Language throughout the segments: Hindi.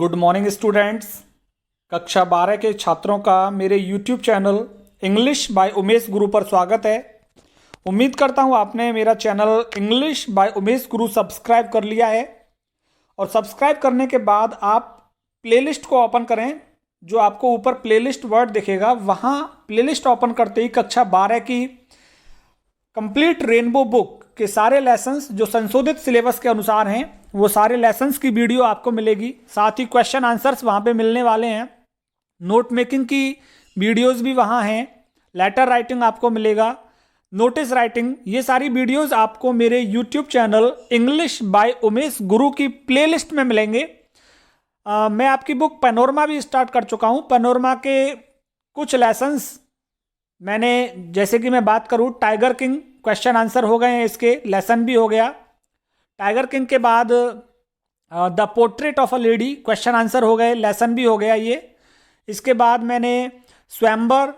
Good morning students. कक्षा 12 के छात्रों का मेरे YouTube channel English by Umesh गुरु पर स्वागत है। उम्मीद करता हूँ आपने मेरा channel English by Umesh Guru subscribe कर लिया है और सब्सक्राइब करने के बाद आप प्लेलिस्ट को ओपन करें। जो आपको ऊपर प्लेलिस्ट वर्ड दिखेगा, वहाँ प्लेलिस्ट ओपन करते ही कक्षा 12 की कंप्लीट रेनबो बुक के सारे लेसन्स जो संशोधित सिलेबस के अनुसार हैं, वो सारे लेसन्स की वीडियो आपको मिलेगी। साथ ही क्वेश्चन आंसर्स वहाँ पे मिलने वाले हैं। नोट मेकिंग की वीडियोस भी वहाँ हैं। लेटर राइटिंग आपको मिलेगा, नोटिस राइटिंग, ये सारी वीडियोस आपको मेरे YouTube channel English by Umesh गुरु की प्लेलिस्ट में मिलेंगे। मैं आपकी बुक पैनोरमा भी स्टार्ट कर चुका हूँ। पैनोरमा के कुछ लेसन्स मैंने, जैसे कि मैं बात करूँ, टाइगर किंग क्वेश्चन आंसर हो गए हैं, इसके लेसन भी हो गया। टाइगर किंग के बाद the portrait of a lady question answer हो गए, लेसन भी हो गया ये। इसके बाद मैंने स्वयंवर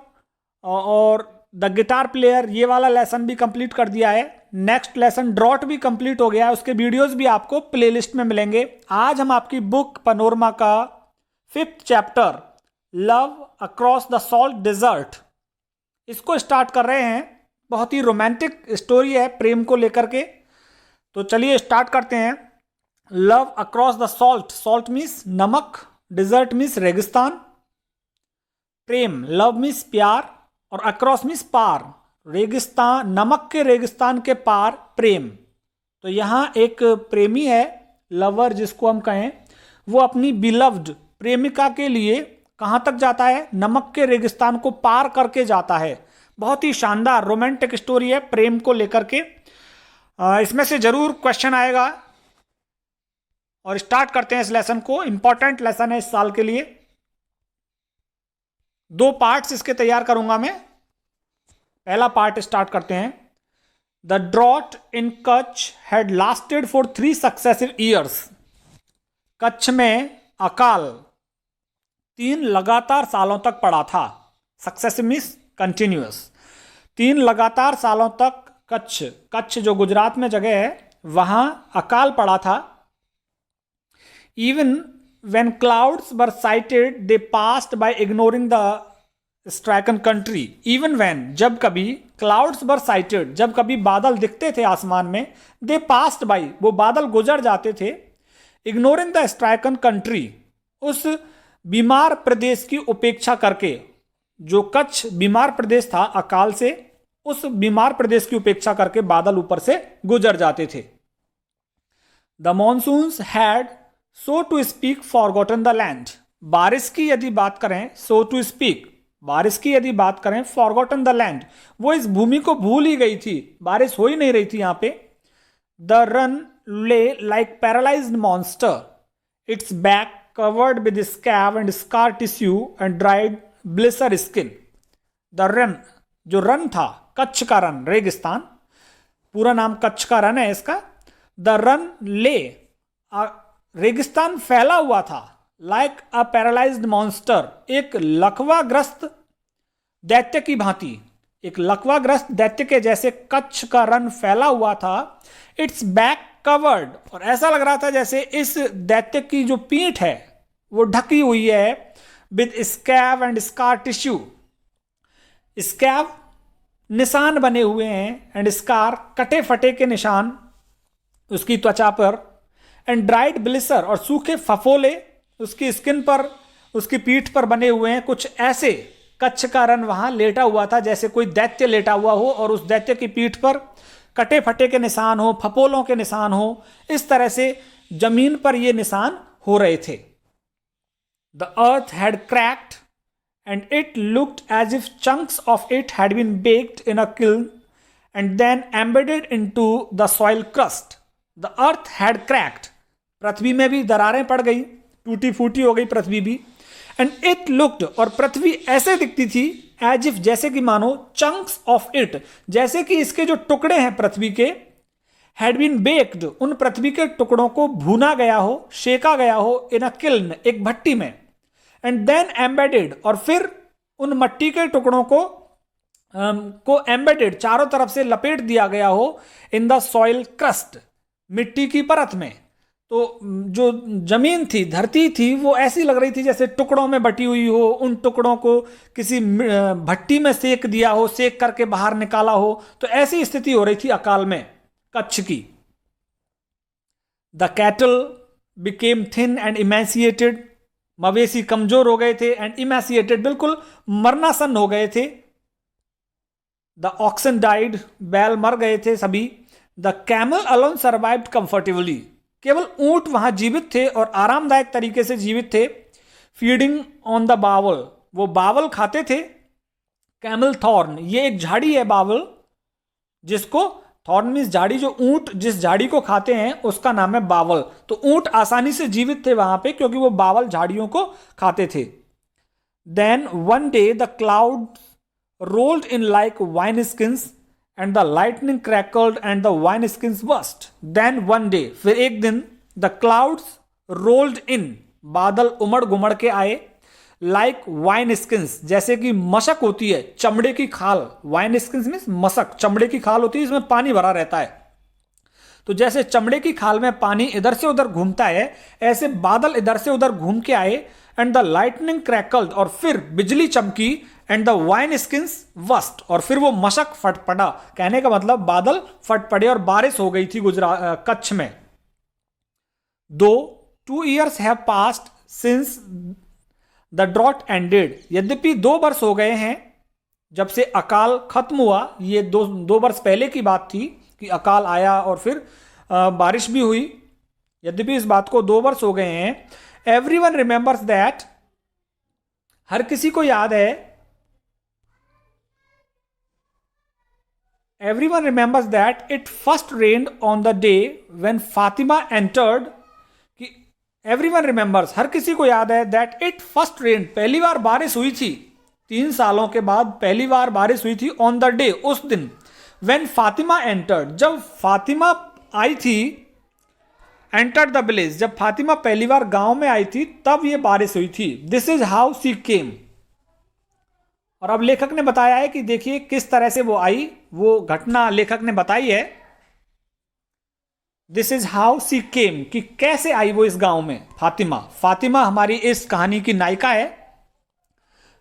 और द गिटार प्लेयर, ये वाला लेसन भी कंप्लीट कर दिया है। नेक्स्ट लेसन ड्रॉट भी कंप्लीट हो गया है, उसके वीडियोस भी आपको प्लेलिस्ट में मिलेंगे। आज हम आपकी बुक पैनोरमा का 5th chapter love across the salt desert, इसको स्टार्ट कर रहे हैं। बहुत ही रोमांटिक स्टोरी है प्रेम को लेकर के। तो चलिए स्टार्ट करते हैं। Love across the salt, salt means नमक, डिजर्ट मीन्स रेगिस्तान, प्रेम लव मीन्स प्यार और अक्रॉस मीन्स पार, रेगिस्तान, नमक के रेगिस्तान के पार प्रेम। तो यहाँ एक प्रेमी है, लवर जिसको हम कहें, वो अपनी बिलव्ड प्रेमिका के लिए कहाँ तक जाता है? नमक के रेगिस्तान को पार करके जाता है। बहुत ही शानदार रोमांटिक स्टोरी है प्रेम को लेकर के। इसमें से जरूर क्वेश्चन आएगा और स्टार्ट करते हैं इस लेसन को। इंपॉर्टेंट लेसन है इस साल के लिए। 2 पार्ट्स इसके तैयार करूंगा मैं। पहला पार्ट स्टार्ट करते हैं। The drought in Kutch had lasted for 3 successive years. Kutch में अकाल 3 लगातार सालों तक पड़ा था। Successive means continuous. 3 लगातार सालों तक कच्छ जो गुजरात में जगह है, वहां अकाल पड़ा था। Even when clouds were sighted they passed by ignoring the stricken country. Even when, जब कभी, क्लाउड्स वर साइटेड, जब कभी बादल दिखते थे आसमान में, दे पास्ड बाय, वो बादल गुजर जाते थे, इग्नोरिंग द स्ट्राइकन कंट्री, उस बीमार प्रदेश की उपेक्षा करके। जो कच्छ बीमार प्रदेश था अकाल से, उस बीमार प्रदेश की उपेक्षा करके बादल ऊपर से गुजर जाते थे। The monsoons had so to speak forgotten the land. बारिश की यदि बात करें, सो टू स्पीक, बारिश की यदि बात करें, फॉरगॉटन द लैंड, वो इस भूमि को भूल ही गई थी, बारिश हो ही नहीं रही थी यहां पे। द रन ले like paralysed monster, it's back covered with scab and scar tissue and dried blister skin. The run, जो रन था, कच्छ का रन, रेगिस्तान, पूरा नाम कच्छ का रन है इसका। द रन ले, रेगिस्तान फैला हुआ था, लाइक अ पैरालाइज्ड मॉन्स्टर, एक लकवाग्रस्त दैत्य की भांति, एक लकवाग्रस्त दैत्य के जैसे कच्छ का रन फैला हुआ था। इट्स बैक कवर्ड, और ऐसा लग रहा था जैसे इस दैत्य की जो पीठ है वो ढकी हुई है with scab and scar tissue. Scab निशान बने हुए हैं, एंड स्कार कटे फटे के निशान उसकी त्वचा पर, एंड ड्राइड ब्लिसर, और सूखे फफोले उसकी स्किन पर, उसकी पीठ पर बने हुए हैं। कुछ ऐसे कच्छ का रन वहां लेटा हुआ था जैसे कोई दैत्य लेटा हुआ हो और उस दैत्य की पीठ पर कटे फटे के निशान हो, फपोलों के निशान हो, इस तरह से जमीन पर ये निशान हो रहे थे। The earth had cracked and it looked as if chunks of it had been baked in a kiln and then embedded into the soil crust. The earth had cracked, पृथ्वी में भी दरारें पड़ गई, टूटी फूटी हो गई पृथ्वी भी। एंड इट लुक्ड, और पृथ्वी ऐसे दिखती थी, एज इफ, जैसे कि मानो, चंक्स ऑफ इट, जैसे कि इसके जो टुकड़े हैं पृथ्वी के, हैड बीन बेक्ड, उन पृथ्वी के टुकड़ों को भूना गया हो, सेका गया हो, इन अ किल्न, एक भट्टी में, एंड देन एम्बेडेड, और फिर उन मट्टी के टुकड़ों को एम्बेडेड, चारों तरफ से लपेट दिया गया हो, इन द सॉइल क्रस्ट, मिट्टी की परत में। तो जो जमीन थी, धरती थी, वो ऐसी लग रही थी जैसे टुकड़ों में बटी हुई हो, उन टुकड़ों को किसी भट्टी में सेक दिया हो, सेक करके बाहर निकाला हो। तो ऐसी स्थिति हो रही थी अकाल में कच्छ की। The cattle became thin and emaciated, मवेशी कमजोर हो गए थे, एंड इमेसिएटेड बिल्कुल मरनासन हो गए थे। द ऑक्सन डाइड, बैल मर गए थे सभी। The camel alone survived comfortably, केवल ऊंट वहां जीवित थे और आरामदायक तरीके से जीवित थे। फीडिंग ऑन द बावल, वो बावल खाते थे। कैमल थॉर्न, ये एक झाड़ी है बावल, जिसको थॉर्न मीन्स झाड़ी, जो ऊंट जिस झाड़ी को खाते हैं उसका नाम है बावल। तो ऊंट आसानी से जीवित थे वहां पे क्योंकि वो बावल झाड़ियों को खाते थे। Then one day the cloud rolled in like wine skins and the lightning crackled and the wine skins burst. Then one day, फिर एक दिन, the clouds rolled in, बादल उमड़ घुमड़ के आए, like wine skins, जैसे कि मशक होती है, चमड़े की खाल। wine skins मीन्स मशक, चमड़े की खाल होती है, इसमें पानी भरा रहता है। तो जैसे चमड़े की खाल में पानी इधर से उधर घूमता है, ऐसे बादल इधर से उधर घूम के आए। एंड द लाइटनिंग क्रैकल्ड, और फिर बिजली चमकी। एंड द वाइन स्किन्स वस्ट, और फिर वो मशक फट पड़ा। कहने का मतलब बादल फट पड़े और बारिश हो गई थी कच्छ में। दो 2 years have passed since the drought ended, यद्यपि 2 वर्ष हो गए हैं जब से अकाल खत्म हुआ। ये दो वर्ष पहले की बात थी कि अकाल आया और फिर बारिश भी हुई। यद्यपि इस बात को 2 वर्ष हो गए हैं। एवरीवन रिमेंबर्स दैट, हर किसी को याद है। Everyone remembers that it first rained on the day when Fatima entered, कि एवरीवन रिमेंबर्स, हर किसी को याद है, दैट इट फर्स्ट रेन्ड, पहली बार बारिश हुई थी 3 सालों के बाद पहली बार बारिश हुई थी। ऑन द डे, उस दिन। व्हेन फातिमा एंटर्ड, जब फातिमा आई थी। एंटर्ड द विलेज, जब फातिमा पहली बार गांव में आई थी तब ये बारिश हुई थी। दिस इज हाउ सी केम, और अब लेखक ने बताया है कि देखिए किस तरह से वो आई, वो घटना लेखक ने बताई है। दिस इज हाउ सी केम, कि कैसे आई वो इस गांव में फातिमा। फातिमा हमारी इस कहानी की नायिका है।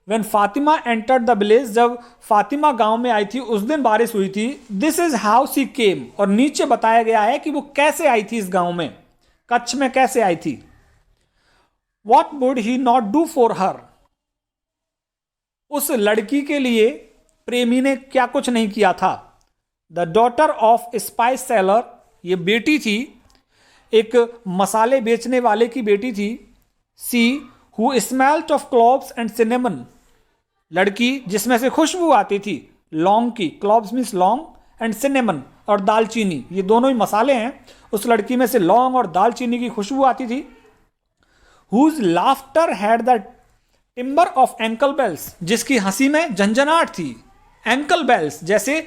When Fatima entered the village, जब फातिमा गांव में आई थी उस दिन बारिश हुई थी। दिस इज हाउ सी केम, और नीचे बताया गया है कि वो कैसे आई थी इस गांव में, कच्छ में कैसे आई थी। What would he not do for her, उस लड़की के लिए प्रेमी ने क्या कुछ नहीं किया था। The daughter of spice seller, ये बेटी थी, एक मसाले बेचने वाले की बेटी थी। See who smelt of cloves and cinnamon, लड़की जिसमें से खुशबू आती थी लौंग की, क्लोव्स मीन्स लौंग, एंड सिनेमन और दालचीनी, ये दोनों ही मसाले हैं। उस लड़की में से लौंग और दालचीनी की खुशबू आती थी। Whose laughter had the timbre of ankle bells, जिसकी हंसी में झंझनाहट थी। एंकल बेल्स, जैसे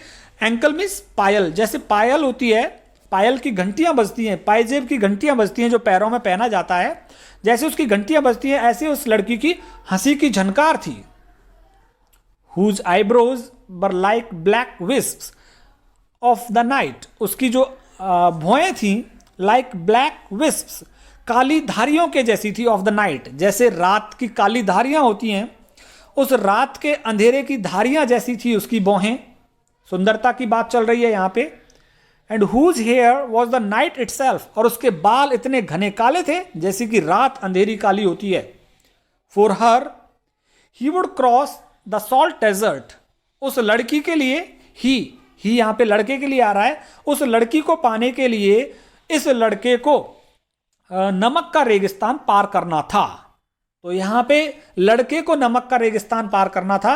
एंकल मीन्स पायल, जैसे पायल होती है, पायल की घंटियां बजती हैं, पायजेब की घंटियां बजती हैं जो पैरों में पहना जाता है, जैसे उसकी घंटियां बजती हैं ऐसे उस लड़की की हंसी की झनकार थी। Whose eyebrows were like black wisps of the night, उसकी जो भौएं थी लाइक ब्लैक विस्प्स, काली धारियों के जैसी थी। ऑफ द नाइट, जैसे रात की काली धारियां होती हैं, उस रात के अंधेरे की धारियां जैसी थी उसकी भौहें। सुंदरता की बात चल रही है यहाँ पे। And whose hair was the night itself, और उसके बाल इतने घने काले थे जैसे कि रात अंधेरी काली होती है। For her he would cross the salt desert, उस लड़की के लिए, ही यहाँ पे लड़के के लिए आ रहा है, उस लड़की को पाने के लिए इस लड़के को नमक का रेगिस्तान पार करना था। तो यहाँ पे लड़के को नमक का रेगिस्तान पार करना था,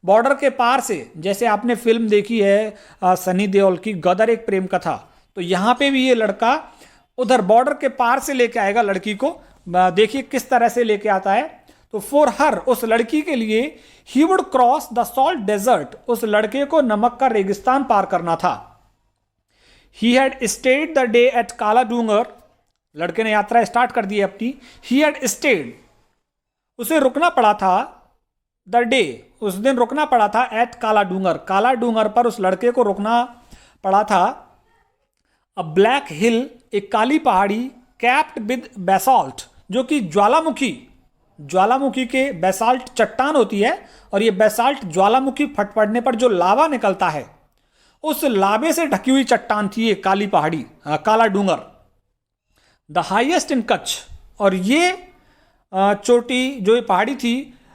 बॉर्डर के पार से। जैसे आपने फिल्म देखी है सनी देओल की गदर एक प्रेम कथा, तो यहाँ पे भी ये लड़का उधर बॉर्डर के पार से लेके आएगा लड़की को। देखिए किस तरह से लेके आता है। तो फॉर हर, उस लड़की के लिए, he would cross the salt desert, उस लड़के को नमक का रेगिस्तान पार करना था। He had stayed the day at Kala Dungar, लड़के ने यात्रा स्टार्ट कर दी अपनी। ही हैड स्टेड, उसे रुकना पड़ा था, द डे, उस दिन रुकना पड़ा था, एट काला डूंगर, काला डूंगर पर उस लड़के को रुकना पड़ा था। अ ब्लैक हिल, एक काली पहाड़ी, कैप्ड विद बेसाल्ट, जो कि ज्वालामुखी के बेसाल्ट चट्टान होती है, और ये बेसाल्ट ज्वालामुखी फट पड़ने पर जो लावा निकलता है उस लावे से ढकी हुई चट्टान थी ये काली पहाड़ी, काला डूंगर। द हाईएस्ट इन कच्छ, और ये चोटी जो ये पहाड़ी थी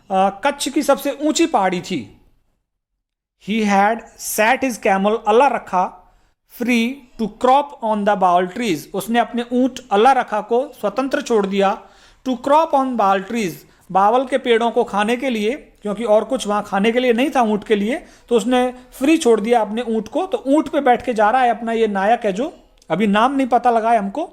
कच्छ की सबसे ऊंची पहाड़ी थी। He had sat his camel, Allah Rakha, free to crop on the bawal trees, उसने अपने ऊंट अल्लाह रखा को स्वतंत्र छोड़ दिया, to crop on bawal trees, बावल के पेड़ों को खाने के लिए, क्योंकि और कुछ वहां खाने के लिए नहीं था ऊंट के लिए, तो उसने फ्री छोड़ दिया अपने ऊंट को। तो ऊंट पे बैठ के जा रहा है अपना ये नायक है, जो अभी नाम नहीं पता लगा है हमको।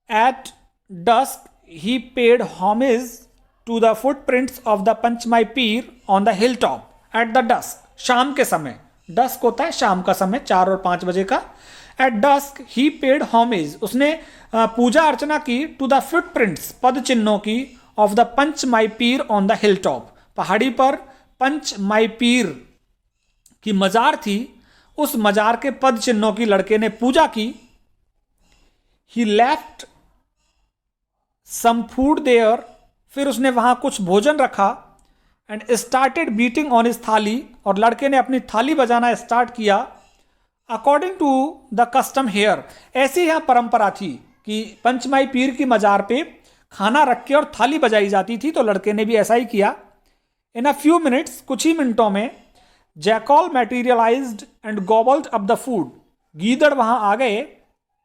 At dusk he paid homage to the footprints of the Panchmai Pir on the hill top. At the dusk, शाम के समय, डस्क होता है शाम का समय, 4 और 5 बजे का। Eight dusk he paid homage, उसने पूजा अर्चना की, टू द फुटप्रिंट्स, पद चिन्हों की, of the Panchmai Pir on the hill top, पहाड़ी पर पंचमाई पीर की मजार थी, उस मजार के पद चिन्हों की लड़के ने पूजा की। He left some food there, फिर उसने वहां कुछ भोजन रखा। And started beating on his thali, और लड़के ने अपनी थाली बजाना स्टार्ट किया। According to the custom here, ऐसी यहां परंपरा थी कि पंचमाई पीर की मजार पे खाना रख के और थाली बजाई जाती थी, तो लड़के ने भी ऐसा ही किया। इन अ फ्यू मिनट्स, कुछ ही मिनटों में, jackal materialised and gobbled up the food, गीदड़ वहां आ गए,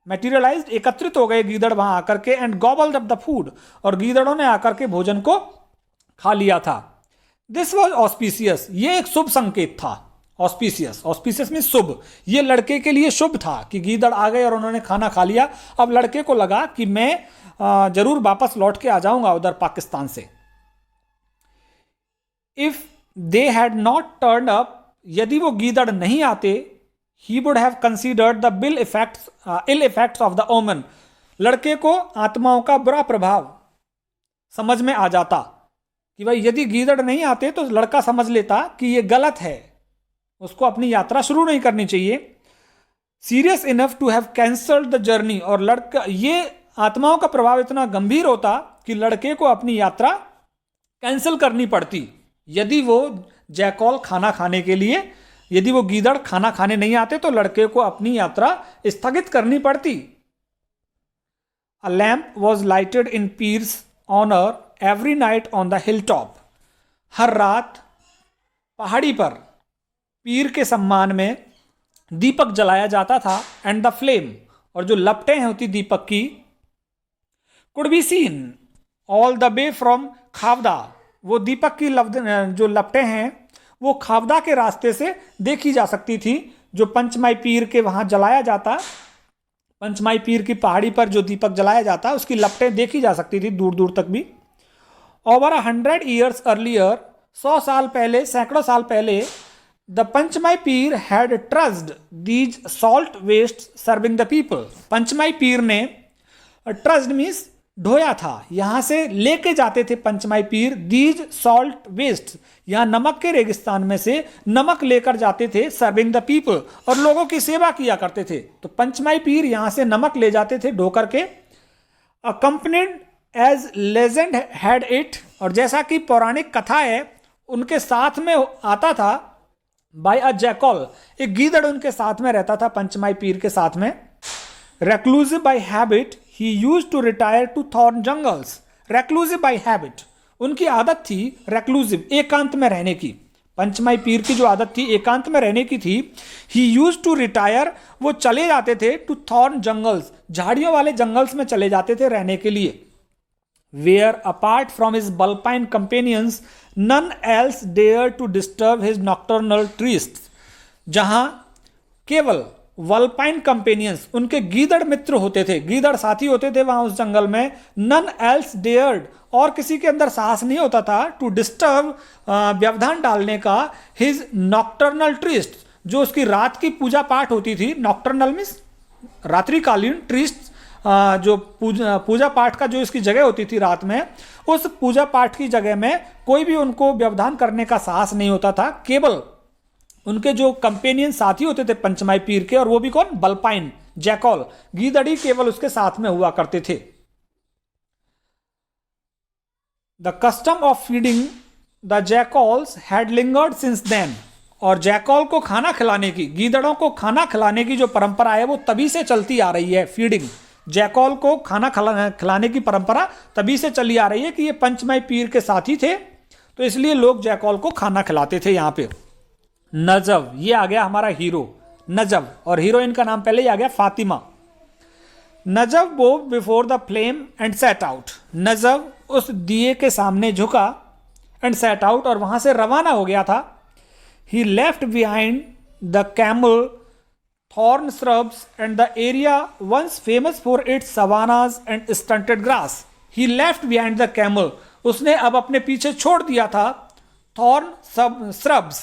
मैटीरियलाइज्ड एकत्रित हो गए गीदड़ वहां आकर के, and gobbled up the food, और गीदड़ों ने आकर के भोजन को खा लिया था। दिस वॉज ऑस्पिशियस, ये एक शुभ संकेत था। ऑस्पिशियस में शुभ, ये लड़के के लिए शुभ था कि गीदड़ आ गए और उन्होंने खाना खा लिया। अब लड़के को लगा कि मैं जरूर वापस लौट के आ जाऊंगा उधर पाकिस्तान से। If they had not turn up, यदि वो गीदड़ नहीं आते, he would have considered the ill effects of the omen, लड़के को आत्माओं का बुरा प्रभाव समझ में आ जाता कि भाई यदि गीदड़ नहीं आते तो लड़का समझ लेता कि ये गलत है, उसको अपनी यात्रा शुरू नहीं करनी चाहिए। Serious enough to have cancelled the journey, और लड़का, ये आत्माओं का प्रभाव इतना गंभीर होता कि लड़के को अपनी यात्रा कैंसिल करनी पड़ती, यदि वो जैकॉल खाना खाने के लिए, यदि वो गीदड़ खाना खाने नहीं आते तो लड़के को अपनी यात्रा स्थगित करनी पड़ती। A lamp was lighted in Pir's honour every night on the hill top, हर रात पहाड़ी पर पीर के सम्मान में दीपक जलाया जाता था। एंड द फ्लेम, और जो लपटें होती दीपक की, could be seen all the way from Khavda, वो दीपक की जो लपटें हैं वो खावदा के रास्ते से देखी जा सकती थी। जो पंचमाई पीर के वहां जलाया जाता, पंचमाई पीर की पहाड़ी पर जो दीपक जलाया जाता, उसकी लपटें देखी जा सकती थी दूर दूर तक भी। ओवर 100 years अर्लियर, 100 साल पहले, सैकड़ों साल पहले, the Panchmai Pir had trussed these salt waste serving the people, Panchmai Pir ने, ट्रस्ड मीन्स ढोया था, यहां से लेके जाते थे पंचमाई पीर दीज सॉल्ट वेस्ट, यहां नमक के रेगिस्तान में से नमक लेकर जाते थे, सर्विंग द पीपल, और लोगों की सेवा किया करते थे। तो पंचमाई पीर यहां से नमक ले जाते थे ढो करके। Accompanied as legend had it, और जैसा कि पौराणिक कथा है उनके साथ में आता था, बाय अ जैकॉल, एक गीदड़ उनके साथ में रहता था पंचमाई पीर के साथ में। Reclusive by habit he used to retire to thorn jungles, reclusive by habit, उनकी आदत थी रेक्लूसिव, एकांत में रहने की। पंचमाई पीर की जो आदत थी एकांत में रहने की थी। ही यूज्ड टू रिटायर, वो चले जाते थे, टू थॉर्न जंगल्स, झाड़ियों वाले जंगल्स में चले जाते थे रहने के लिए। Where apart from his vulpine companions none else dare to disturb his nocturnal tryst, जहां केवल वल्पाइन कंपेनियंस, उनके गीदड़ मित्र होते थे, गीदड़ साथी होते थे वहां उस जंगल में। नन एल्स डेयर्ड, और किसी के अंदर साहस नहीं होता था, टू डिस्टर्ब, व्यवधान डालने का, हिज नॉक्टर्नल ट्रीस्ट, जो उसकी रात की पूजा पाठ होती थी। नॉक्टर्नल मीन्स रात्रिकालीन, ट्रीस्ट जो पूजा पाठ का जो इसकी जगह होती थी रात में, उस पूजा पाठ की जगह में कोई भी उनको व्यवधान करने का साहस नहीं होता था। केवल उनके जो कंपेनियन साथी होते थे पंचमाई पीर के, और वो भी कौन, बल्पाइन, जैकॉल, गीदड़ी केवल उसके साथ में हुआ करते थे। The custom of feeding the jackals had lingered since then, और जैकॉल को खाना खिलाने की, गीदड़ों को खाना खिलाने की जो परंपरा है वो तभी से चलती आ रही है। फीडिंग, जैकॉल को खाना खिलाने की परंपरा तभी से चली आ रही है कि ये पंचमय पीर के साथी थे, तो इसलिए लोग जैकॉल को खाना खिलाते थे। यहाँ पे नजब, ये आ गया हमारा हीरो नजब, और हीरोइन का नाम पहले ही आ गया फातिमा। नजब वो before the flame and set out, Najab उस दिए के सामने झुका एंड सेट आउट, और वहां से रवाना हो गया था। He left behind the camel thorn shrubs and the area once famous for its savannas and stunted grass. He left behind the camel. उसने अब अपने पीछे छोड़ दिया था thorn shrubs,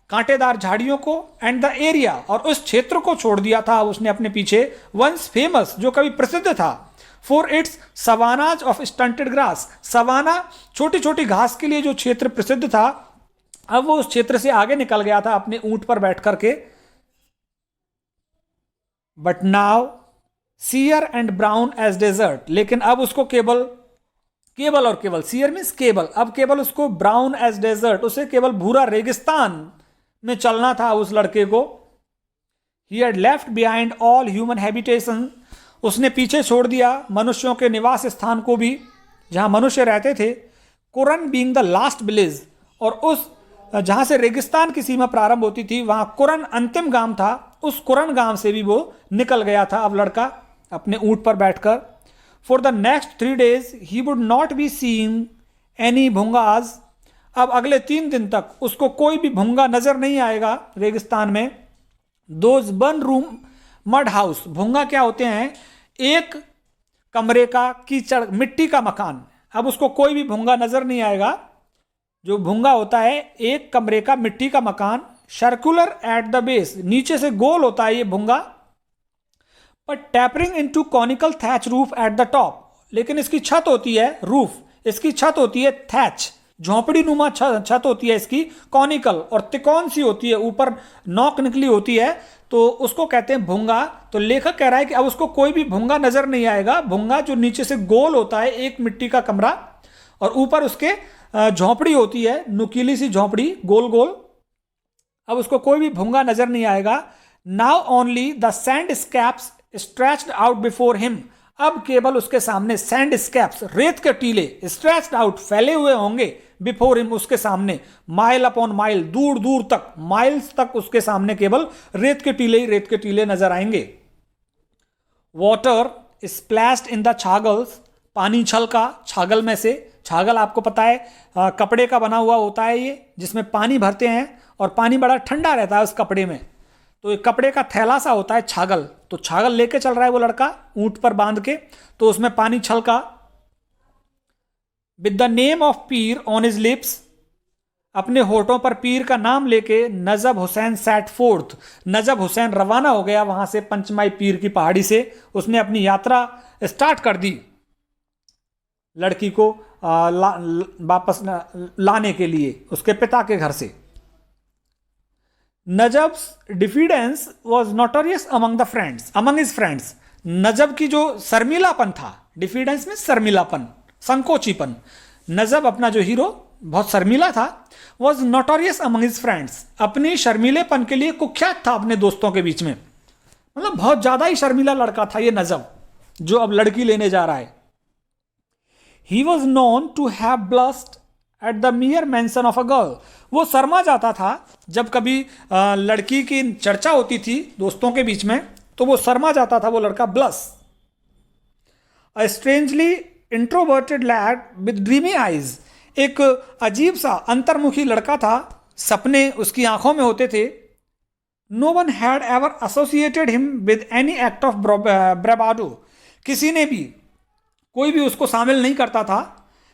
कांटेदार झाड़ियों को, एंड द एरिया, और उस क्षेत्र को छोड़ दिया था उसने अपने पीछे, वंस फेमस, जो कभी प्रसिद्ध था, for its savannas of stunted grass, savanna छोटी छोटी घास के लिए जो क्षेत्र प्रसिद्ध था, अब वो उस क्षेत्र से आगे निकल गया था अपने ऊंट पर बैठ करके। But now sere and brown as desert, लेकिन अब उसको केवल और केवल, सीयर मीन्स केवल, अब केवल उसको ब्राउन एज डेजर्ट, उसे केवल भूरा रेगिस्तान में चलना था उस लड़के को। He had left behind all human habitation, उसने पीछे छोड़ दिया मनुष्यों के निवास स्थान को भी, जहां मनुष्य रहते थे। कुरन बीइंग द लास्ट विलेज, और उस जहां से रेगिस्तान की सीमा प्रारंभ होती थी वहां कुरन अंतिम गांव था, उस कुरन गांव से भी वो निकल गया था अब लड़का अपने ऊंट पर बैठकर। For the next 3 days he would not be seeing any bhungas, अब अगले 3 दिन तक उसको कोई भी भुंगा नजर नहीं आएगा रेगिस्तान में। Those one room mud house, भुंगा क्या होते हैं, एक कमरे का कीचड़ मिट्टी का मकान, अब उसको कोई भी भुंगा नजर नहीं आएगा। जो भुंगा होता है एक कमरे का मिट्टी का मकान, सर्कुलर एट द बेस, नीचे से गोल होता है ये भुंगा, पर tapering into conical thatch roof at the top, लेकिन इसकी छत होती है रूफ, इसकी छत होती है थैच, झोंपड़ी नुमा छत होती है इसकी, कॉनिकल और तिकोन सी होती है, ऊपर नोक निकली होती है, तो उसको कहते हैं भुंगा। तो लेखक कह रहा है कि अब उसको कोई भी भुंगा नजर नहीं आएगा, भुंगा जो नीचे से गोल होता है एक मिट्टी का कमरा, और ऊपर उसके झोंपड़ी होती है, नुकीली सी झोंपड़ी गोल गोल, अब उसको कोई भी भुंगा नजर नहीं आएगा। Now only the sandscapes stretched out before him, अब केवल उसके सामने सैंड स्कैप्स, रेत के टीले, स्ट्रेच्ड आउट, फैले हुए होंगे, बिफोर हिम, उसके सामने, माइल अपॉन माइल, दूर दूर तक, माइल्स तक उसके सामने केवल रेत के टीले ही रेत के टीले नजर आएंगे। वाटर स्प्लैश्ड इन द छागल्स, पानी छलका छागल में से, छागल आपको पता है कपड़े का बना हुआ होता है ये, जिसमें पानी भरते हैं और पानी बड़ा ठंडा रहता है उस कपड़े में, तो एक कपड़े का थैला सा होता है छागल, तो छागल लेके चल रहा है वो लड़का ऊंट पर बांध के, तो उसमें पानी छलका। With the name of Pir on his lips, अपने होठों पर पीर का नाम लेके नजब हुसैन सेट फोर्थ, नजब हुसैन रवाना हो गया वहां से पंचमाई पीर की पहाड़ी से, उसने अपनी यात्रा स्टार्ट कर दी लड़की को वापस लाने के लिए उसके पिता के घर से। Najab's diffidence was notorious among the friends, among his friends, Najab की जो शर्मिलापन था, डिफिडेंस में शर्मिलापन, संकोचीपन, नजब अपना जो हीरो बहुत शर्मिला था, was notorious among his friends, अपनी शर्मिलेपन के लिए कुख्यात था अपने दोस्तों के बीच में, मतलब बहुत ज्यादा ही शर्मिला लड़का था ये नजब जो अब लड़की लेने जा रहा है। He was known to have blushed at the mere mention of a girl, वो शर्मा जाता था जब कभी लड़की की चर्चा होती थी दोस्तों के बीच में, तो वो शर्मा जाता था वो लड़का, bless. A strangely introverted lad with dreamy eyes, एक अजीब सा अंतर्मुखी लड़का था, सपने उसकी आंखों में होते थे। No one had ever associated him with any act of bravado, किसी ने भी, कोई भी उसको शामिल नहीं करता था।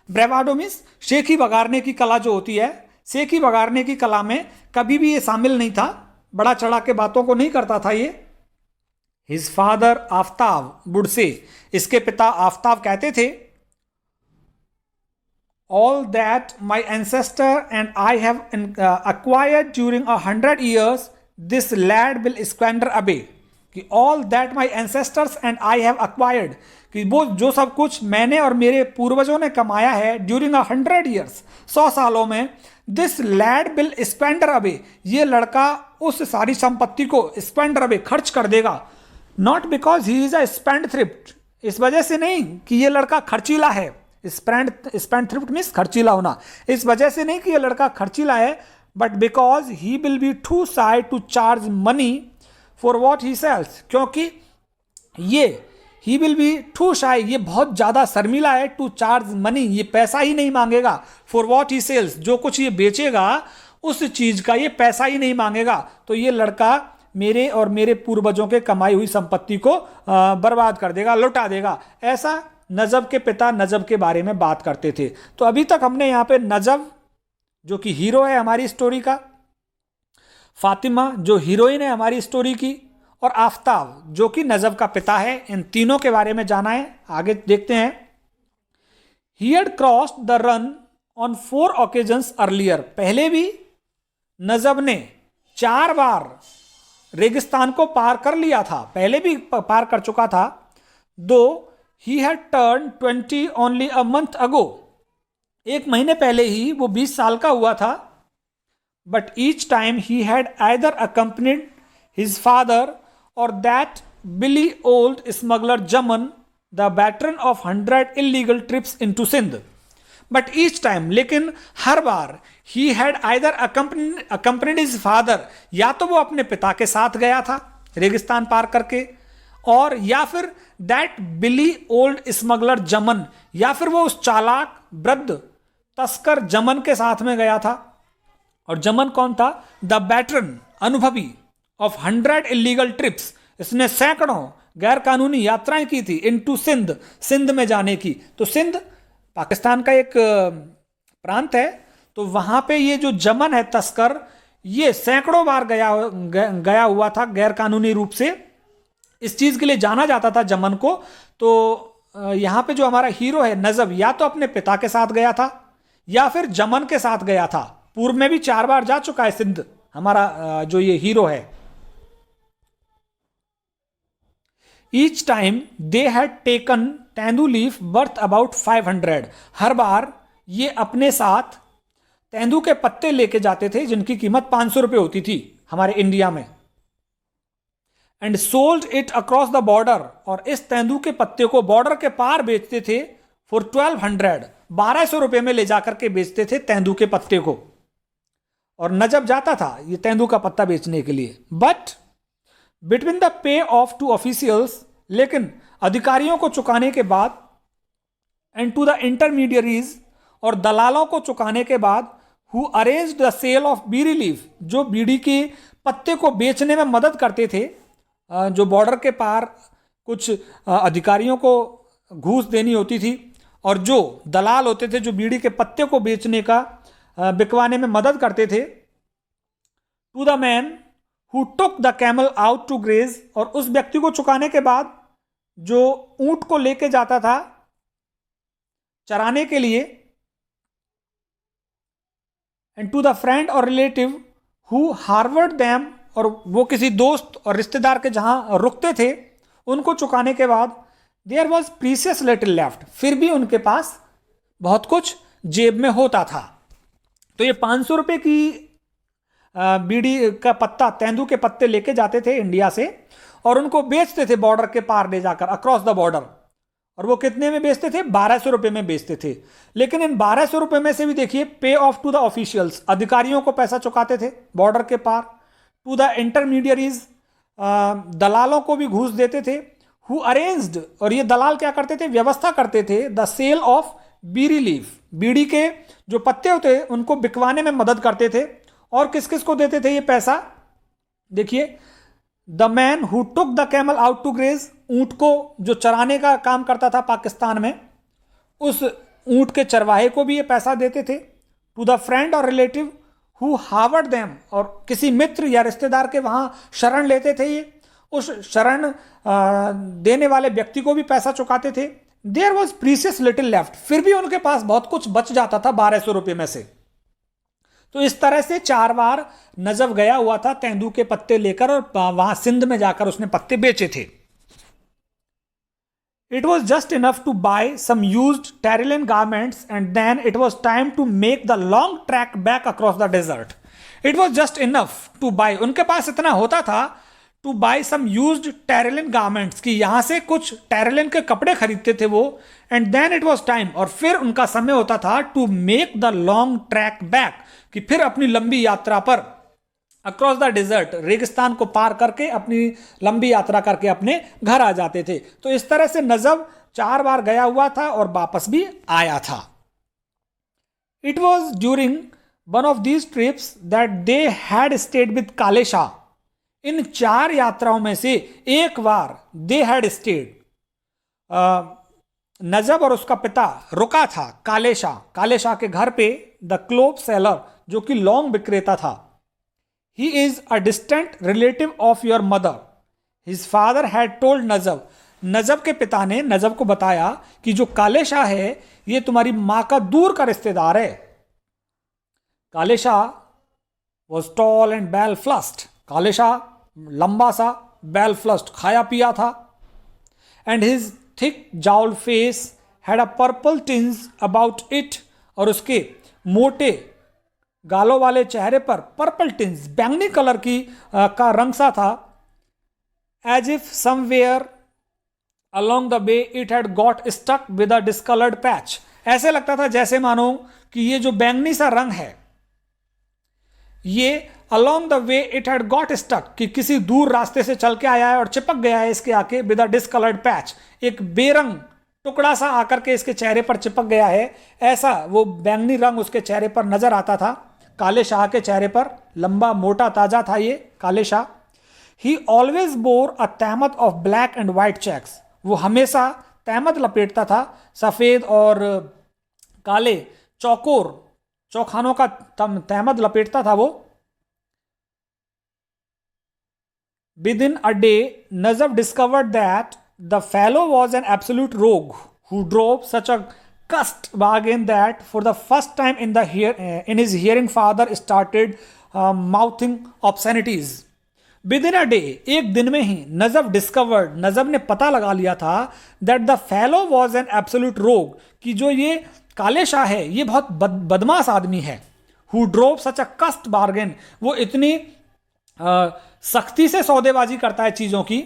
ब्रेवाडो मीन्स शेखी बगाड़ने की कला जो होती है, शेखी बगाड़ने की कला में कभी भी ये शामिल नहीं था, बड़ा चढ़ा के बातों को नहीं करता था ये। हिज फादर आफ्ताब बुढ़से, इसके पिता आफ्ताब कहते थे, all that my ancestor and I have acquired during 100 years, this lad will squander away, कि all that my ancestors and I have acquired, कि वो जो सब कुछ मैंने और मेरे पूर्वजों ने कमाया है ड्यूरिंग 100 ईयर्स, 100 सालों में, this lad will spender away, ये लड़का उस सारी संपत्ति को स्पेंडर अवे, खर्च कर देगा। Not because he is a spend thrift, इस वजह से नहीं कि ये लड़का खर्चीला है, स्पेंड थ्रिफ्ट मीन्स खर्चीला होना, इस वजह से नहीं कि ये लड़का खर्चीला है, but because he will be too shy to charge money for what he sells, क्योंकि ये he will be too shy, ये बहुत ज़्यादा शर्मिला है, टू चार्ज मनी, ये पैसा ही नहीं मांगेगा, फॉर वॉट ही सेल्स, जो कुछ ये बेचेगा उस चीज़ का ये पैसा ही नहीं मांगेगा। तो ये लड़का मेरे और मेरे पूर्वजों के कमाई हुई संपत्ति को बर्बाद कर देगा, लुटा देगा। ऐसा नजब के पिता नजब के बारे में बात करते थे। तो अभी तक हमने यहाँ पे नजब जो कि हीरो है हमारी स्टोरी का, फातिमा जो हीरोइन है हमारी स्टोरी की, और आफ्ताब जो कि नजब का पिता है, इन तीनों के बारे में जाना है। आगे देखते हैं। He had crossed the run on 4 occasions earlier, पहले भी नजब ने 4 बार रेगिस्तान को पार कर लिया था, पहले भी पार कर चुका था। दो he had turn 20 only a month ago, 1 महीने पहले ही वो 20 साल का हुआ था। But each time he had either accompanied his father or that wily old smuggler Jaman the veteran of 100 illegal trips into Sindh. But each time, लेकिन हर बार, he had either accompanied his father, या तो वो अपने पिता के साथ गया था रेगिस्तान पार करके, और या फिर दैट बिली ओल्ड स्मगलर जमन, या फिर वो उस चालाक वृद्ध तस्कर जमन के साथ में गया था। और जमन कौन था? द बैटरन, अनुभवी, ऑफ 100 इलीगल ट्रिप्स, इसने सैकड़ों गैर कानूनी यात्राएं की थी, इनटू सिंध, सिंध में जाने की। तो सिंध पाकिस्तान का एक प्रांत है, तो वहां पे ये जो जमन है तस्कर, ये सैकड़ों बार गया हुआ था गैर कानूनी रूप से, इस चीज के लिए जाना जाता था जमन को। तो यहाँ पे जो हमारा हीरो है नजब, या तो अपने पिता के साथ गया था या फिर जमन के साथ गया था। पूर्व में भी 4 बार जा चुका है सिंध हमारा जो ये हीरो है। Each time they had taken tendu leaf worth about 500, हर बार ये अपने साथ तेंदू के पत्ते लेके जाते थे जिनकी कीमत 500 रुपये होती थी हमारे इंडिया में। And sold it across the border, और इस तेंदू के पत्ते को बॉर्डर के पार बेचते थे फॉर 1200, 1200 रुपये में ले जाकर के बेचते थे तेंदू के पत्ते को। और नजब जाता था ये तेंदू का पत्ता बेचने के लिए। But between the pay of two officials, लेकिन अधिकारियों को चुकाने के बाद, एंड टू द इंटरमीडियरीज, और दलालों को चुकाने के बाद, who arranged the sale of bidi leaf, जो बीड़ी के पत्ते को बेचने में मदद करते थे, जो बॉर्डर के पार कुछ अधिकारियों को घूस देनी होती थी, और जो दलाल होते थे जो बीड़ी के पत्ते को बेचने का बिकवाने में मदद करते थे। To the man who took the camel out to graze, और उस व्यक्ति को चुकाने के बाद जो ऊंट को लेके जाता था चराने के लिए। एंड टू द फ्रेंड और रिलेटिव हु हार्वर्ड दैम, और वो किसी दोस्त और रिश्तेदार के जहां रुकते थे उनको चुकाने के बाद, there was precious little left, फिर भी उनके पास बहुत कुछ जेब में होता था। तो ये 500 रुपये की बीड़ी का पत्ता, तेंदू के पत्ते लेके जाते थे इंडिया से, और उनको बेचते थे बॉर्डर के पार ले जाकर, अक्रॉस द बॉर्डर। और वो कितने में बेचते थे? 1200 रुपये में बेचते थे। लेकिन इन 1200 रुपये में से भी देखिए, पे ऑफ टू द ऑफिशियल्स, अधिकारियों को पैसा चुकाते थे बॉर्डर के पार। टू द इंटरमीडियरीज, दलालों को भी घूस देते थे। हु अरेंज्ड, और ये दलाल क्या करते थे? व्यवस्था करते थे the sale of bidi leaf, बीड़ी के जो पत्ते होते उनको बिकवाने में मदद करते थे। और किस किस को देते थे ये पैसा? देखिए, the man who took the camel out to graze, ऊंट को जो चराने का काम करता था पाकिस्तान में, उस ऊंट के चरवाहे को भी ये पैसा देते थे। टू द फ्रेंड और रिलेटिव हु हावर्ड देम, और किसी मित्र या रिश्तेदार के वहां शरण लेते थे ये, उस शरण देने वाले व्यक्ति को भी पैसा चुकाते थे। There was precious little left, फिर भी उनके पास बहुत कुछ बच जाता था 1200 रुपये में से। तो इस तरह से 4 बार नजफ गया हुआ था तेंदू के पत्ते लेकर और वहां सिंध में जाकर उसने पत्ते बेचे थे. It was just enough to buy some used Tyrolean garments and then it was time to make the long trek back across the desert. It was just enough to buy. उनके पास इतना होता था to buy some used Tyrolean garments कि यहाँ से कुछ Tyrolean के कपड़े खरीदते थे वो and then it was time और फिर उनका समय होता था to make the long trek back कि फिर अपनी लंबी यात्रा पर अक्रॉस द डिजर्ट रेगिस्तान को पार करके अपनी लंबी यात्रा करके अपने घर आ जाते थे. तो इस तरह से नजब 4 बार गया हुआ था और वापस भी आया था. It was during one of these trips that they had stayed with Kalesha. इन 4 यात्राओं में से एक बार दे हैड स्टेड, नजब और उसका पिता रुका था कालेशा के घर पे, द क्लोब सेलर जो कि लौंग विक्रेता था. He is a distant relative of your mother. His father had told Najab. नजब के पिता ने नजब को बताया कि जो कालेशा है ये तुम्हारी मां का दूर का रिश्तेदार है. कालेशा was tall and well flushed. कालेशा लंबा सा, well flushed खाया पिया था. And his thick jowled face had a purple tinge about it. और उसके मोटे गालों वाले चेहरे पर पर्पल टिंज बैंगनी कलर की का रंग सा था. As if somewhere along the way it had got stuck with a discoloured patch. ऐसे लगता था जैसे मानो कि ये जो बैंगनी सा रंग है ये along the way it had got stuck कि किसी दूर रास्ते से चल के आया है और चिपक गया है इसके आके विद अ डिस्कलर्ड पैच. एक बेरंग टुकड़ा सा आकर के इसके चेहरे पर चिपक गया है, ऐसा वो बैंगनी रंग उसके चेहरे पर नजर आता था. काले शाह के चेहरे पर लंबा मोटा ताजा था ये Kale Shah. He always bore a tehmat of black and white checks. वो हमेशा तहमत लपेटता था, सफेद और काले चौखानों का तहमत लपेटता था वो. Within a day Najab discovered that the fellow was an absolute rogue who drove such a cussed bargain that for the first time in his hearing father started mouthing obscenities. Within a day, एक दिन में ही नजब ने पता लगा लिया था that the fellow was an absolute rogue कि जो ये काले शाह है ये बहुत बदमाश आदमी है. Who drove such a cussed bargain, वो इतनी सख्ती से सौदेबाजी करता है चीजों की,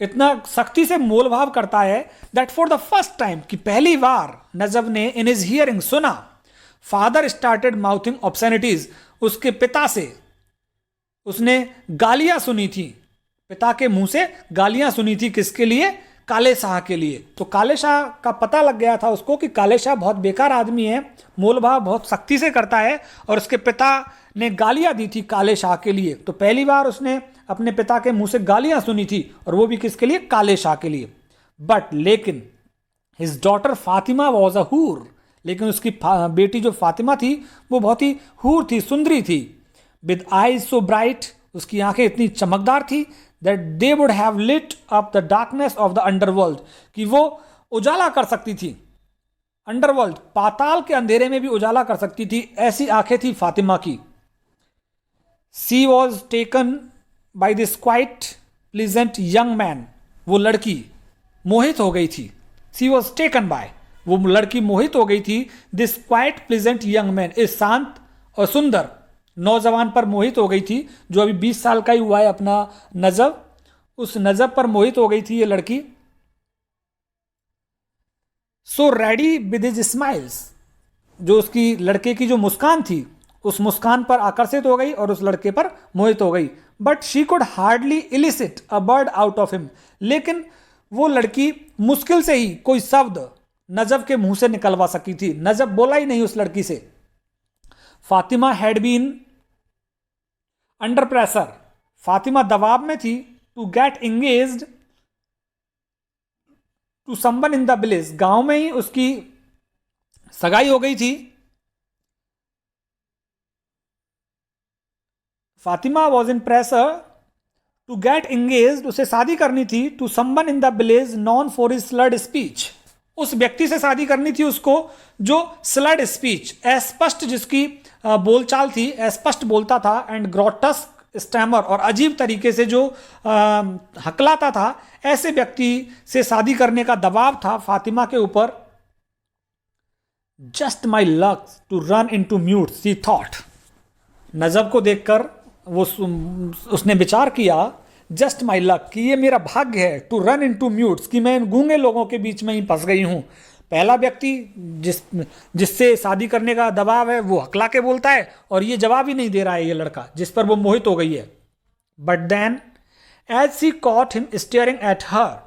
इतना सख्ती से मोल भाव करता है that for the first time कि पहली बार नजब ने इन हिज हियरिंग सुना फादर स्टार्टेड माउथिंग ऑब्सेनिटीज. उसके पिता से उसने गालियां सुनी थी, पिता के मुंह से गालियां सुनी थी. किसके लिए? काले शाह के लिए. तो काले शाह का पता लग गया था उसको कि काले शाह बहुत बेकार आदमी है, मोल भाव बहुत सख्ती से करता है और उसके पिता ने गालियां दी थी काले शाह के लिए. तो पहली बार उसने अपने पिता के मुंह से गालियां सुनी थी और वो भी किसके लिए? काले शाह के लिए. बट लेकिन his daughter Fatima was a हूर. लेकिन उसकी बेटी जो फातिमा थी वो बहुत ही हूर थी, सुंदरी थी. विद आईज सो ब्राइट, उसकी आंखें इतनी चमकदार थी that they would have lit up the darkness of the underworld कि वो उजाला कर सकती थी. अंडरवर्ल्ड पाताल के अंधेरे में भी उजाला कर सकती थी, ऐसी आंखें थी फातिमा की. She was taken by this quite pleasant young man. वो लड़की मोहित हो गई थी. सी वॉज टेकन बाय, वो लड़की मोहित हो गई थी this quite pleasant young man, इस शांत और सुंदर नौजवान पर मोहित हो गई थी जो अभी 20 साल का ही हुआ है अपना नजब. उस नजब पर मोहित हो गई थी ये लड़की. So ready with his smiles, जो उसकी लड़के की जो मुस्कान थी उस मुस्कान पर आकर्षित हो गई और उस लड़के पर मोहित हो गई. But she could hardly illicit a word out of him. लेकिन वो लड़की मुश्किल से ही कोई शब्द नजब के मुंह से निकलवा सकी थी. नजब बोला ही नहीं उस लड़की से. Fatima had been under pressure, Fatima दबाव में थी. To get engaged to someone in the village, गांव में ही उसकी सगाई हो गई थी. Fatima was in pressure to get engaged, उसे शादी करनी थी. To someone in the village known for his slurred speech, उस व्यक्ति से शादी करनी थी उसको जो स्लर्ड स्पीच, अस्पष्ट जिसकी बोलचाल थी, अस्पष्ट बोलता था, एंड ग्रोटस्क स्टैमर, और अजीब तरीके से जो हकलाता था, ऐसे व्यक्ति से शादी करने का दबाव था फातिमा के ऊपर। Just my luck to run into mute, she thought. Najab को देखकर वो उसने विचार किया, जस्ट माई लक, कि ये मेरा भाग्य है, टू रन इन टू म्यूट्स, कि मैं इन गूंगे लोगों के बीच में ही फंस गई हूँ। पहला व्यक्ति जिससे शादी करने का दबाव है वो हकला के बोलता है, और ये जवाब ही नहीं दे रहा है ये लड़का, जिस पर वो मोहित हो गई है। But then as she caught him staring at her,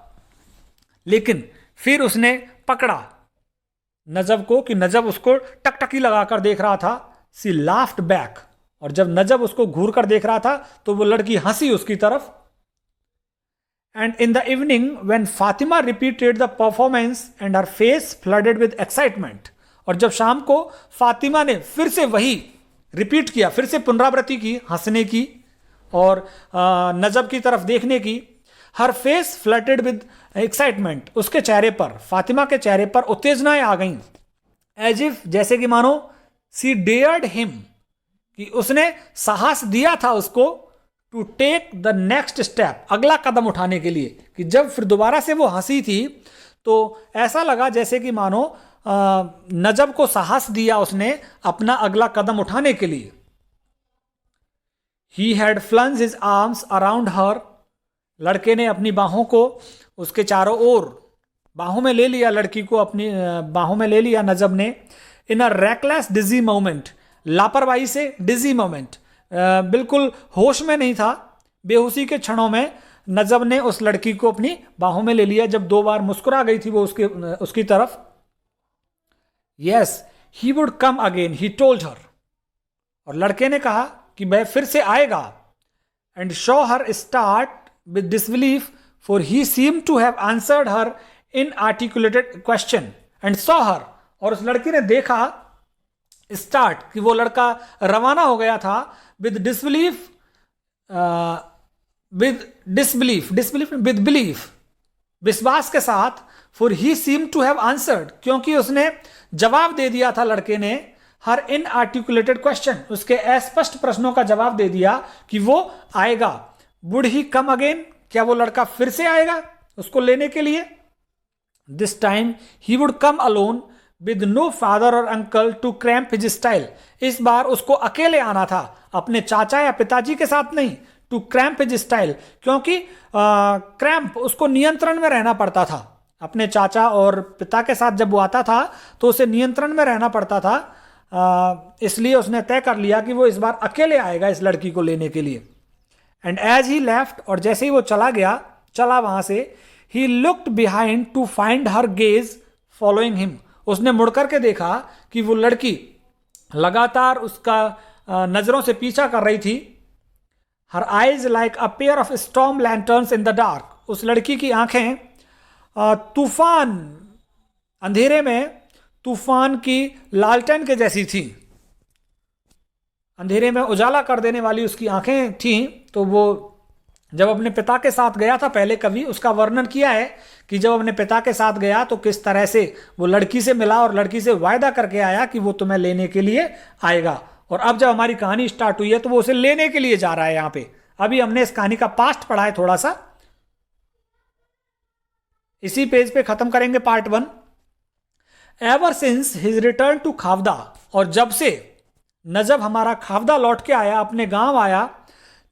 लेकिन फिर उसने पकड़ा नजब को कि नजब उसको टकटकी लगाकर देख रहा था। सी लाफ्ड बैक, और जब नजब उसको घूर कर देख रहा था तो वो लड़की हंसी उसकी तरफ। And in the evening when Fatima repeated the performance and her face flooded with excitement, और जब शाम को फातिमा ने फिर से वही रिपीट किया, फिर से पुनरावृत्ति की हंसने की और नजब की तरफ देखने की। हर फेस फ्लटेड विद एक्साइटमेंट, उसके चेहरे पर, फातिमा के चेहरे पर उत्तेजनाएं आ गईं। एज इफ, जैसे कि मानो, सी डेयर्ड हिम, कि उसने साहस दिया था उसको, to take the next step, अगला कदम उठाने के लिए। कि जब फिर दोबारा से वो हंसी थी तो ऐसा लगा जैसे कि मानो नजब को साहस दिया उसने अपना अगला कदम उठाने के लिए। He had flung his arms around her, लड़के ने अपनी बाहों को उसके चारों ओर बाहों में ले लिया, लड़की को अपनी बाहों में ले लिया नजब ने। इन अ रेकलेस डिजी मोमेंट, लापरवाही से डिजी मोमेंट, बिल्कुल होश में नहीं था, बेहोशी के क्षणों में नजब ने उस लड़की को अपनी बाहों में ले लिया। जब 2 बार मुस्कुरा गई थी वो उसकी तरफ। Yes he would come again, he told her, और लड़के ने कहा कि वह फिर से आएगा। And show her start with disbelief, for he seemed to have answered her inarticulated question and saw her, और उस लड़की ने देखा स्टार्ट, कि वो लड़का रवाना हो गया था with disbelief, with belief, विश्वास के साथ। for he seemed to have answered, क्योंकि उसने जवाब दे दिया था लड़के ने her inarticulated question, उसके अस्पष्ट प्रश्नों का जवाब दे दिया कि वो आएगा। वुड ही कम अगेन, क्या वो लड़का फिर से आएगा उसको लेने के लिए? This time he would come alone with no father or uncle to cramp his style, इस बार उसको अकेले आना था, अपने चाचा या पिताजी के साथ नहीं। टू क्रैम्प हिज स्टाइल, क्योंकि क्रैम्प, उसको नियंत्रण में रहना पड़ता था। अपने चाचा और पिता के साथ जब वो आता था तो उसे नियंत्रण में रहना पड़ता था, इसलिए उसने तय कर लिया कि वो इस बार अकेले आएगा इस लड़की को लेने के लिए। एंड एज ही लेफ्ट, और जैसे ही वो चला वहां से, he looked behind to find her gaze following him, उसने मुड़ करके देखा कि वो लड़की लगातार उसका नजरों से पीछा कर रही थी। Her eyes like a pair of storm lanterns in the dark, उस लड़की की आंखें तूफान, अंधेरे में तूफान की लालटेन के जैसी थी, अंधेरे में उजाला कर देने वाली उसकी आंखें थीं। तो वो जब अपने पिता के साथ गया था, पहले कभी उसका वर्णन किया है कि जब अपने पिता के साथ गया तो किस तरह से वो लड़की से मिला और लड़की से वायदा करके आया कि वो तुम्हें लेने के लिए आएगा। और अब जब हमारी कहानी स्टार्ट हुई है तो वो उसे लेने के लिए जा रहा है। यहाँ पे अभी हमने इस कहानी का पास्ट पढ़ा है थोड़ा सा, इसी पेज पे खत्म करेंगे part 1। Ever since his return to Khavda, और जब से नजब हमारा खावदा लौट के आया, अपने गांव आया,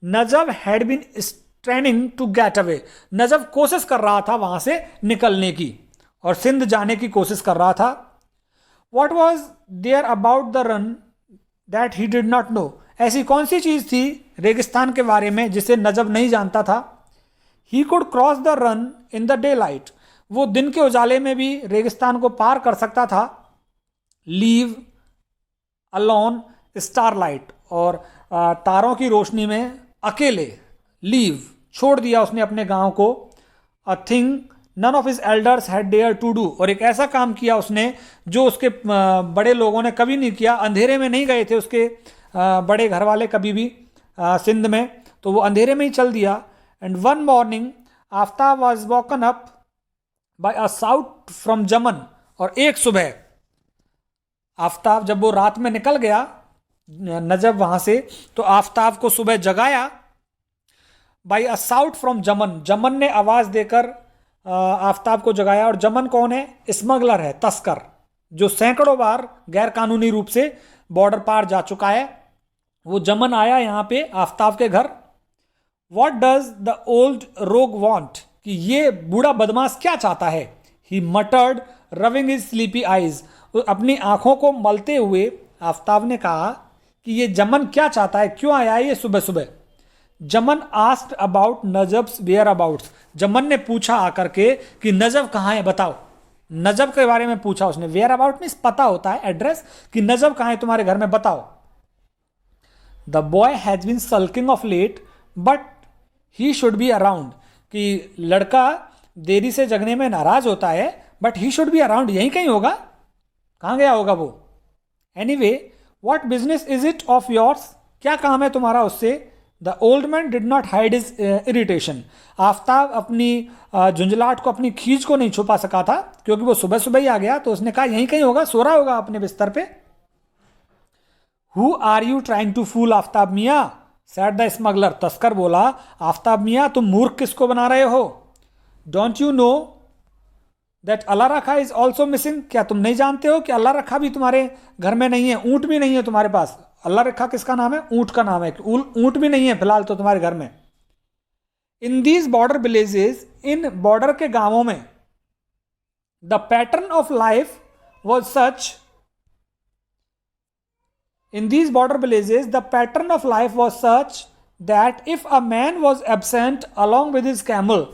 Najab had been straining to get away, Najab कोशिश कर रहा था वहां से निकलने की और सिंध जाने की कोशिश कर रहा था। What was there about the run that he did not know, ऐसी कौन सी चीज थी रेगिस्तान के बारे में जिसे नजब नहीं जानता था। He could cross the run in the day light, वो दिन के उजाले में भी रेगिस्तान को पार कर सकता था। लीव अलोन स्टारलाइट, और तारों की रोशनी में अकेले, लीव छोड़ दिया उसने अपने गांव को। A thing none of his elders had dare to do, और एक ऐसा काम किया उसने जो उसके बड़े लोगों ने कभी नहीं किया। अंधेरे में नहीं गए थे उसके बड़े घर वाले कभी भी सिंध में, तो वो अंधेरे में ही चल दिया। And one morning Aftab was woken up by a shout from Jaman, और एक सुबह आफ्ताब जब वो रात में निकल गया नजब वहां से, तो आफताब को सुबह जगाया बाई अ साउट फ्रॉम जमन। जमन ने आवाज देकर आफताब को जगाया। और जमन कौन है? स्मगलर है, तस्कर, जो सैकड़ों बार गैर कानूनी रूप से बॉर्डर पार जा चुका है। वो जमन आया यहाँ पे आफताब के घर। What does the old rogue want, कि ये बूढ़ा बदमाश क्या चाहता है? He muttered rubbing his sleepy eyes, अपनी आंखों को मलते हुए आफताब ने कहा कि ये जमन क्या चाहता है, क्यों आया है ये सुबह सुबह? जमन आस्क्ड अबाउट नजब्स वेयर अबाउट्स, जमन ने पूछा आकर के कि नजब कहाँ है बताओ। नजब के बारे में पूछा उसने। वेयर अबाउट मीन्स पता होता है, एड्रेस, कि नजब कहाँ है तुम्हारे घर में बताओ। The boy has been sulking of late but he should be around, कि लड़का देरी से जगने में नाराज होता है but he should be around, यहीं कहीं होगा, कहाँ गया होगा वो। Anyway what business is it of yours, क्या काम है तुम्हारा उससे। The old man did not hide his irritation, Aftab अपनी झुंझलाहट को, अपनी खींच को नहीं छुपा सका था, क्योंकि वो सुबह सुबह ही आ गया। तो उसने कहा यहीं कहीं होगा, सो रहा होगा अपने बिस्तर पे। Who are you trying to fool Aftab मियाँ, सैड द स्मगलर, तस्कर बोला आफ्ताब मियाँ तुम मूर्ख किसको बना रहे हो। डोंट यू नो दैट अल्लाह रखा इज ऑल्सो मिसिंग, क्या तुम नहीं जानते हो कि अल्लाह रखा भी तुम्हारे घर में नहीं है, ऊंट भी नहीं है तुम्हारे पास। अल्लाह रखा किसका नाम है? ऊंट का नाम है। ऊंट भी नहीं है फिलहाल तो तुम्हारे घर में। In these border villages, in border के गांवों में, the pattern of life was such, in these border villages the pattern of life was such that if a man was absent along with his camel,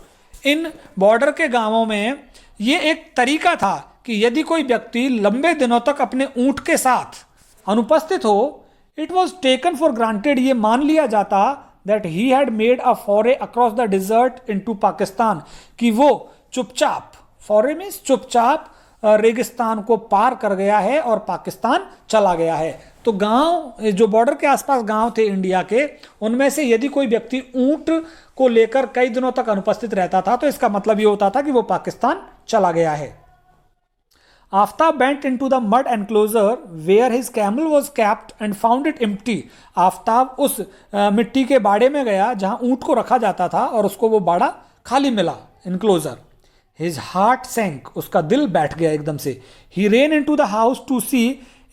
in border के गांवों में ये एक तरीका था कि यदि कोई व्यक्ति लंबे दिनों तक अपने ऊंट के साथ अनुपस्थित हो, it was taken for granted, ये मान लिया जाता that he had made a foray across the desert into Pakistan, कि वो चुपचाप, फॉरे मीन्स चुपचाप, रेगिस्तान को पार कर गया है और पाकिस्तान चला गया है। तो गांव, जो बॉर्डर के आसपास गांव थे इंडिया के, उनमें से यदि कोई व्यक्ति ऊंट को लेकर कई दिनों तक अनुपस्थित रहता था तो इसका मतलब यह होता था कि वो पाकिस्तान चला गया है। Aftab bent into the mud enclosure where his camel was kept and found it empty, Aftab उस मिट्टी के बाड़े में गया जहां ऊंट को रखा जाता था और उसको वो बाड़ा खाली मिला, इनक्लोजर। हिज हार्ट सैंक, उसका दिल बैठ गया एकदम से। He ran into the house to see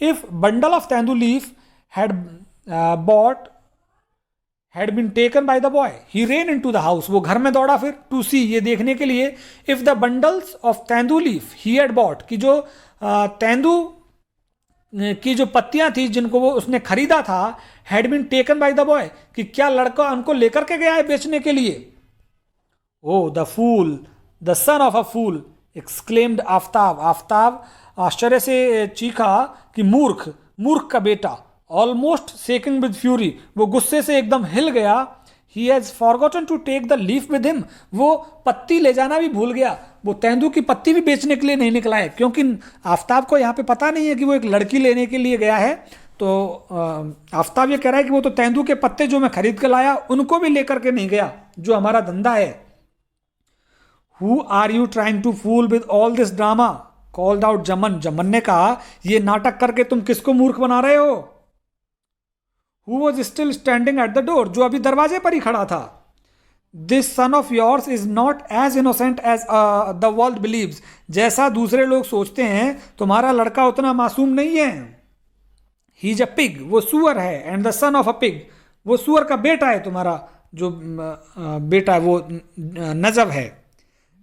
if bundle of tendu leaf had bought had been taken by the boy. He ran into the house, वो घर में दौड़ा फिर, टू सी, ये देखने के लिए, if the bundles of tendu leaf he had bought, कि जो तेंदू की जो पत्तियां थी जिनको वो उसने खरीदा था, had been taken by the boy, कि क्या लड़का उनको लेकर के गया है बेचने के लिए। Oh the fool, the son of a fool, exclaimed Aftab, Aftab आश्चर्य से चीखा कि मूर्ख, मूर्ख का बेटा। ऑलमोस्ट शेकिंग विद फ्यूरी, वो गुस्से से एकदम हिल गया। He has forgotten to take the leaf with him, वो पत्ती ले जाना भी भूल गया, वो तेंदू की पत्ती भी बेचने के लिए नहीं निकला है, क्योंकि आफ्ताब को यहाँ पे पता नहीं है कि वो एक लड़की लेने के लिए गया है। तो आफ्ताब ये कह रहा है कि वो तो तेंदू के पत्ते जो मैं खरीद कर लाया उनको भी लेकर के नहीं गया, जो हमारा धंधा है। Who are you trying to fool with all this drama, called out Zaman, Zaman ने कहा ये नाटक करके तुम किसको मूर्ख बना रहे हो। Who was still standing at the door, जो अभी दरवाजे पर ही खड़ा था। This son of yours is not as innocent as the world believes, जैसा दूसरे लोग सोचते हैं तुम्हारा लड़का उतना मासूम नहीं है। He is a pig, वो सुअर है, and the son of a pig, वो सुअर का बेटा है, तुम्हारा जो बेटा है वो नजब है।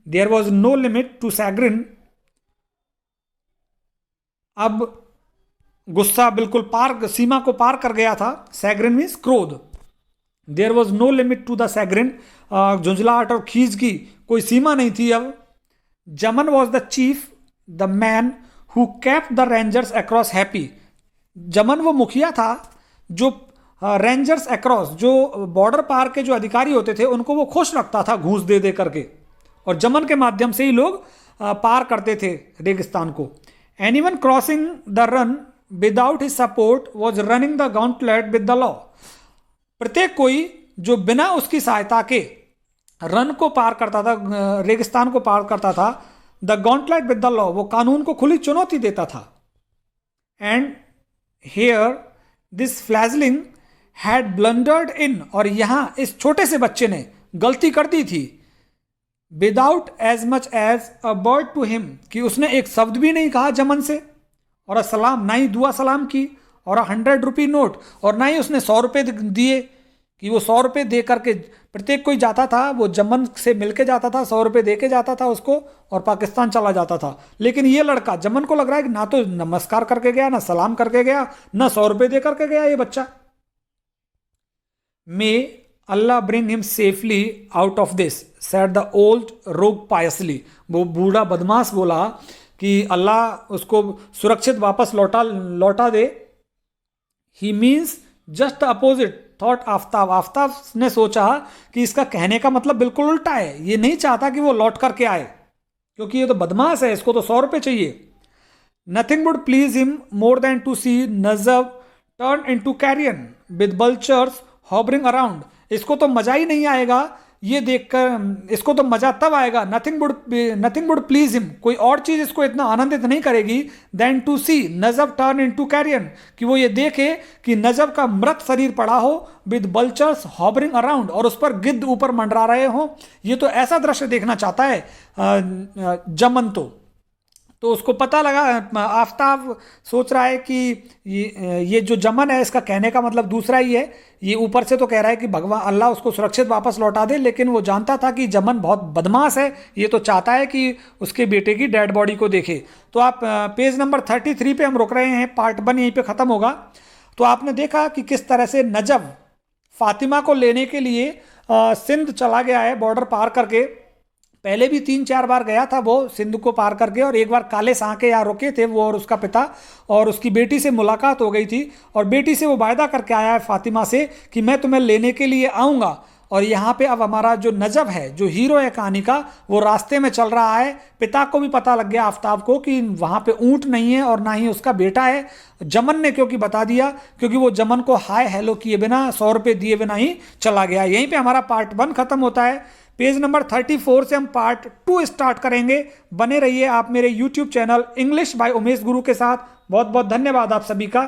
There was no limit to chagrin, अब गुस्सा बिल्कुल पार, सीमा को पार कर गया था। सैग्रिन मीन्स क्रोध। There was no limit to the chagrin, झुंझलाहट और खींच की कोई सीमा नहीं थी अब। Jaman was the chief, the man who kept the rangers across happy, Jaman वो मुखिया था जो रेंजर्स अक्रॉस, जो बॉर्डर पार के जो अधिकारी होते थे उनको वो खुश रखता था घूस दे दे करके, और जमन के माध्यम से ही लोग पार करते थे रेगिस्तान को। Anyone crossing the run without his support was running the gauntlet with the law, प्रत्येक कोई जो बिना उसकी सहायता के रन को पार करता था, रेगिस्तान को पार करता था, the gauntlet with the law, वो कानून को खुली चुनौती देता था। एंड हेयर दिस फ्लैजलिंग हैड ब्लंडर्ड इन, और यहां इस छोटे से बच्चे ने गलती कर दी थी, without as much as a word to him, कि उसने एक शब्द भी नहीं कहा जमन से, और असलाम, ना ही दुआ सलाम की, और 100 रुपये नोट, और ना ही उसने 100 रुपये दिए, कि वो 100 रुपये दे करके प्रत्येक कोई जाता था, वो जमन से मिलके जाता था, 100 रुपये दे के जाता था उसको, और पाकिस्तान चला जाता था। लेकिन ये लड़का जमन को लग रहा है कि ना तो नमस्कार करके गया, ना सलाम करके गया, ना 100 रुपये दे करके गया ये बच्चा। May Allah bring him safely out of this, said the old rogue piously, वो बूढ़ा बदमाश बोला कि अल्लाह उसको सुरक्षित वापस लौटा दे। He means just opposite thought Aftab, Aftab ने सोचा कि इसका कहने का मतलब बिल्कुल उल्टा है, ये नहीं चाहता कि वो लौट करके आए, क्योंकि ये तो बदमाश है, इसको तो 100 रुपये चाहिए। Nothing would please him more than to see Najab turn into carrion with vultures hovering around, इसको तो मजा ही नहीं आएगा ये देखकर, इसको तो मजा तब आएगा, नथिंग वुड प्लीज हिम, कोई और चीज इसको इतना आनंदित नहीं करेगी, then to see Najab turn into carrion, कि वो ये देखे कि नजब का मृत शरीर पड़ा हो, विद बल्चर्स हॉबरिंग अराउंड, और उस पर गिद्ध ऊपर मंडरा रहे हो। ये तो ऐसा दृश्य देखना चाहता है जमन। तो उसको पता लगा, आफ्ताब सोच रहा है कि ये जो जमन है इसका कहने का मतलब दूसरा ही है, ये ऊपर से तो कह रहा है कि भगवान अल्लाह उसको सुरक्षित वापस लौटा दे, लेकिन वो जानता था कि जमन बहुत बदमाश है, ये तो चाहता है कि उसके बेटे की डेड बॉडी को देखे। तो आप पेज नंबर 33 पे हम रुक रहे हैं, पार्ट 1 यहीं पे ख़त्म होगा। तो आपने देखा कि किस तरह से नजब फातिमा को लेने के लिए सिंध चला गया है, बॉर्डर पार करके। पहले भी 3-4 बार गया था वो सिंध को पार करके, और एक बार काले सांके यहाँ रुके थे वो और उसका पिता, और उसकी बेटी से मुलाकात हो गई थी, और बेटी से वो वायदा करके आया है फातिमा से कि मैं तुम्हें लेने के लिए आऊँगा। और यहाँ पे अब हमारा जो नजब है, जो हीरो है कहानी का, वो रास्ते में चल रहा है। पिता को भी पता लग गया आफ्ताब को कि वहाँ पे ऊँट नहीं है और ना ही उसका बेटा है। जमन ने क्योंकि बता दिया, क्योंकि वो जमन को हाय हेलो किए बिना 100 रुपये दिए बिना ही चला गया। यहीं पे हमारा पार्ट 1 खत्म होता है। पेज नंबर 34 से हम पार्ट 2 स्टार्ट करेंगे। बने रहिए आप मेरे YouTube channel English by Umesh गुरु के साथ। बहुत बहुत धन्यवाद आप सभी का।